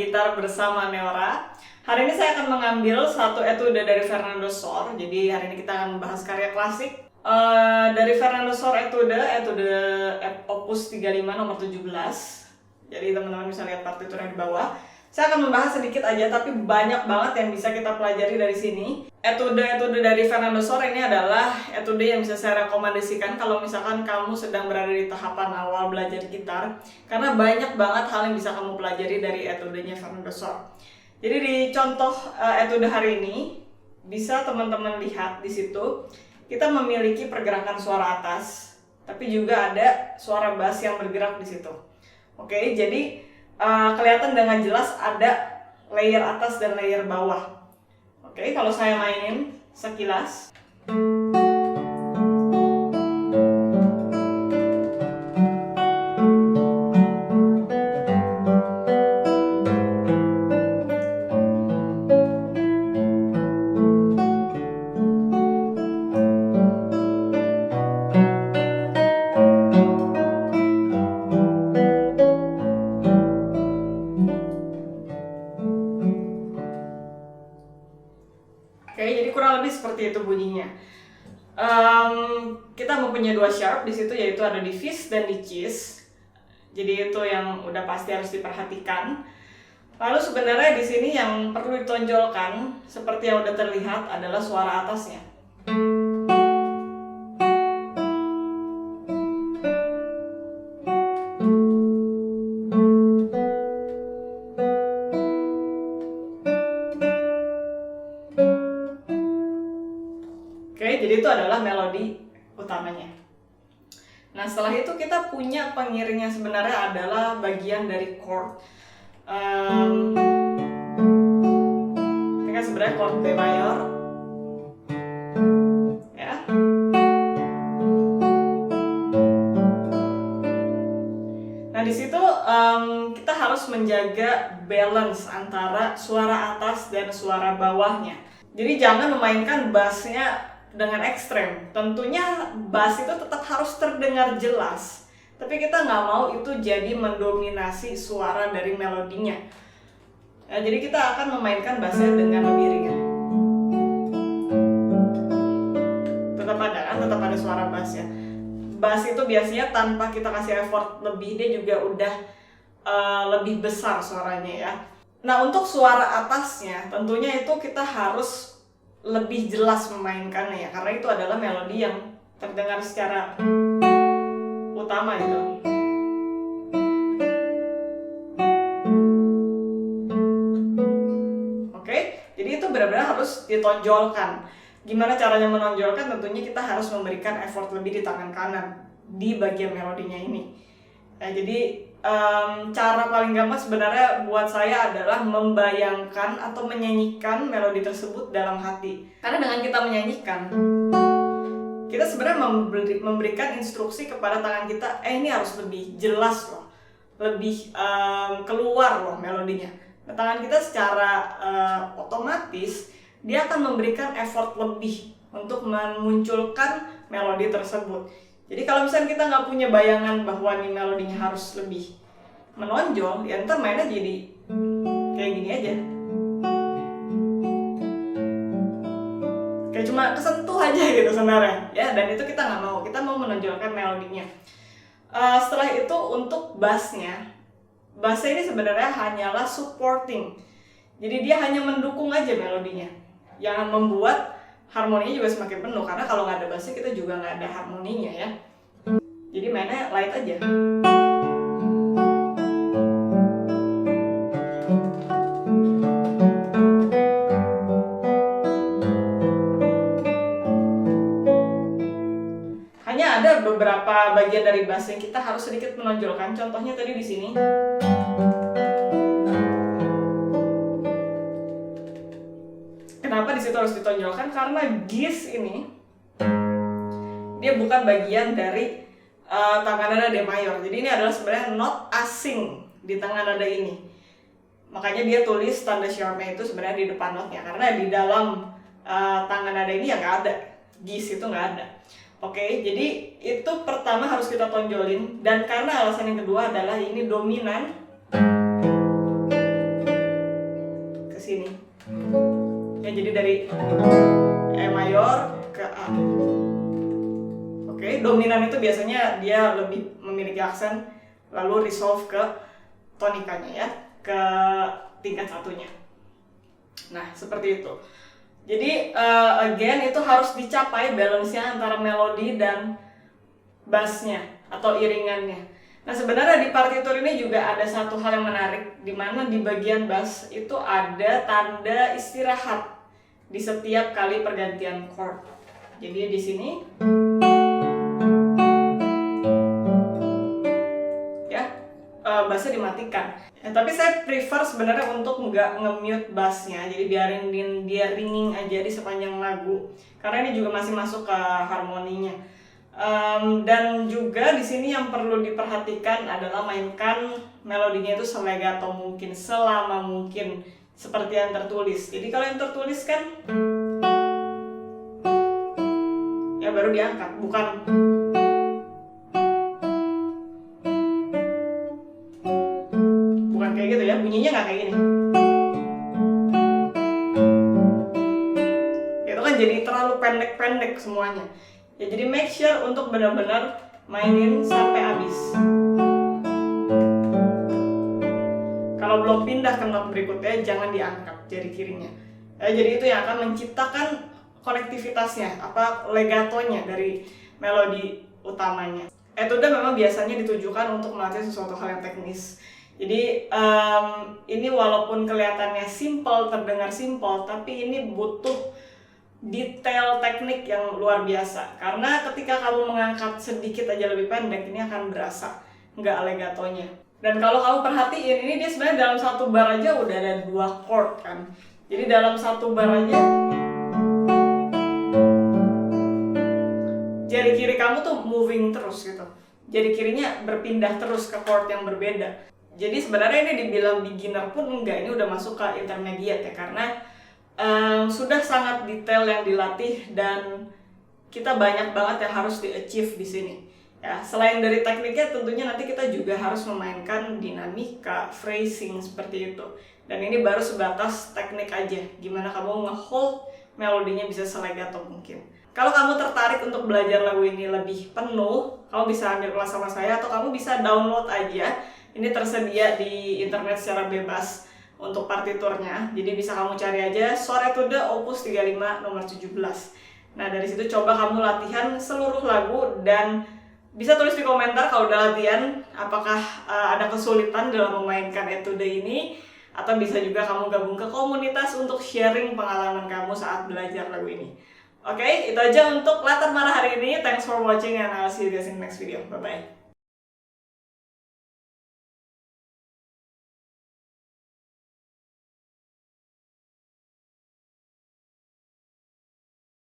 gitar bersama Neora. Hari ini saya akan mengambil satu etude dari Fernando Sor. Jadi hari ini kita akan membahas karya klasik dari Fernando Sor, etude Opus 35 nomor 17. Jadi teman-teman bisa lihat partiturnya di bawah. Saya akan membahas sedikit aja, tapi banyak banget yang bisa kita pelajari dari sini. Etude dari Fernando Sor ini adalah etude yang bisa saya rekomendasikan kalau misalkan kamu sedang berada di tahapan awal belajar gitar, karena banyak banget hal yang bisa kamu pelajari dari etudenya Fernando Sor. Jadi di contoh etude hari ini, bisa teman-teman lihat di situ, kita memiliki pergerakan suara atas, tapi juga ada suara bass yang bergerak di situ. Oke, jadi kelihatan dengan jelas ada layer atas dan layer bawah. Oke, kalau saya mainin sekilas. Oke, jadi kurang lebih seperti itu bunyinya. Kita mempunyai dua sharp di situ, yaitu ada di fis dan di cis. Jadi itu yang udah pasti harus diperhatikan. Lalu sebenarnya di sini yang perlu ditonjolkan, seperti yang udah terlihat, adalah suara atasnya. Oke, jadi itu adalah melodi utamanya. Nah, setelah itu kita punya pengiring yang sebenarnya adalah bagian dari chord. Ini kan sebenarnya chord B mayor, ya. Nah, di situ kita harus menjaga balance antara suara atas dan suara bawahnya. Jadi jangan memainkan bassnya dengan ekstrem. Tentunya bass itu tetap harus terdengar jelas, tapi kita nggak mau itu jadi mendominasi suara dari melodinya. Ya, jadi kita akan memainkan bassnya dengan lebih ringan. Tetap ada suara bassnya. Bass itu biasanya tanpa kita kasih effort lebih, dia juga udah lebih besar suaranya ya. Nah, untuk suara atasnya tentunya itu kita harus lebih jelas memainkannya ya, karena itu adalah melodi yang terdengar secara utama gitu. Oke, jadi itu benar-benar harus ditonjolkan. Gimana caranya menonjolkan? Tentunya kita harus memberikan effort lebih di tangan kanan di bagian melodinya ini. Nah, jadi cara paling gampang sebenarnya buat saya adalah membayangkan atau menyanyikan melodi tersebut dalam hati. Karena dengan kita menyanyikan, kita sebenarnya memberikan instruksi kepada tangan kita, ini harus lebih jelas loh, lebih keluar loh melodinya. Nah, tangan kita secara otomatis dia akan memberikan effort lebih untuk memunculkan melodi tersebut. Jadi kalau misalnya kita nggak punya bayangan bahwa ini melodinya harus lebih menonjol, ya ntar mainnya jadi kayak gini aja. Kayak cuma kesentuh aja gitu sebenarnya. Ya, dan itu kita nggak mau. Kita mau menonjolkan melodinya. Setelah itu untuk bassnya ini sebenarnya hanyalah supporting. Jadi dia hanya mendukung aja melodinya. Yang membuat harmoninya juga semakin penuh, karena kalau nggak ada bassnya kita juga nggak ada harmoninya ya. Jadi mainnya light aja. Hanya ada beberapa bagian dari bass yang kita harus sedikit menonjolkan. Contohnya tadi di sini. Kenapa di situ harus ditonjolkan? Karena gis ini dia bukan bagian dari tangan nada D mayor. Jadi ini adalah sebenarnya not asing di tangan nada ini. Makanya dia tulis tanda sharpnya itu sebenarnya di depan notnya, karena di dalam tangan nada ini ya nggak ada, gis itu nggak ada. Oke, jadi itu pertama harus kita tonjolin, dan karena alasan yang kedua adalah ini dominan. sini. Ya, jadi dari E mayor ke A. Oke, dominan itu biasanya dia lebih memiliki aksen, lalu resolve ke tonikanya ya, ke tingkat satunya. Nah, seperti itu. Jadi again itu harus dicapai balance-nya antara melodi dan bassnya atau iringannya. Nah, sebenarnya di partitur ini juga ada satu hal yang menarik, di mana di bagian bass itu ada tanda istirahat di setiap kali pergantian chord. Jadi di sini ya bassnya dimatikan. Tapi saya prefer sebenarnya untuk nggak nge-mute bassnya, jadi biarin dia ringing aja di sepanjang lagu, karena ini juga masih masuk ke harmoninya. Dan juga di sini yang perlu diperhatikan adalah mainkan melodinya itu selegato mungkin, selama mungkin seperti yang tertulis. Jadi kalau yang tertulis kan ya baru diangkat, bukan kayak gitu ya, bunyinya nggak kayak gini. Itu kan jadi terlalu pendek-pendek semuanya. Ya, jadi make sure untuk benar-benar mainin sampai habis. Kalau belum pindah ke not berikutnya, jangan diangkat jari kirinya. Jadi itu yang akan menciptakan konektivitasnya, legatonya dari melodi utamanya. Etude memang biasanya ditujukan untuk melatih sesuatu hal yang teknis. Jadi ini walaupun kelihatannya simple, terdengar simple, tapi ini butuh detail teknik yang luar biasa, karena ketika kamu mengangkat sedikit aja lebih pendek, ini akan berasa nggak legatonya. Dan kalau kamu perhatiin, ini dia sebenarnya dalam satu bar aja udah ada 2 chord kan. Jadi dalam satu bar aja jari kiri kamu tuh moving terus gitu, jari kirinya berpindah terus ke chord yang berbeda. Jadi sebenarnya ini dibilang beginner pun enggak, ini udah masuk ke intermediate ya, karena sudah sangat detail yang dilatih dan kita banyak banget yang harus di-achieve di sini. Ya, selain dari tekniknya, tentunya nanti kita juga harus memainkan dinamika, phrasing seperti itu. Dan ini baru sebatas teknik aja, gimana kamu nge-hold melodinya bisa selegato mungkin. Kalau kamu tertarik untuk belajar lagu ini lebih penuh, kamu bisa ambil kelas sama saya atau kamu bisa download aja. Ini tersedia di internet secara bebas untuk partiturnya, jadi bisa kamu cari aja Sor Etude Opus 35 nomor 17. Nah, dari situ coba kamu latihan seluruh lagu dan bisa tulis di komentar kalau udah latihan apakah ada kesulitan dalam memainkan etude ini, atau bisa juga kamu gabung ke komunitas untuk sharing pengalaman kamu saat belajar lagu ini. Oke, itu aja untuk Latar Marah hari ini. Thanks for watching and I'll see you guys in the next video. Bye bye.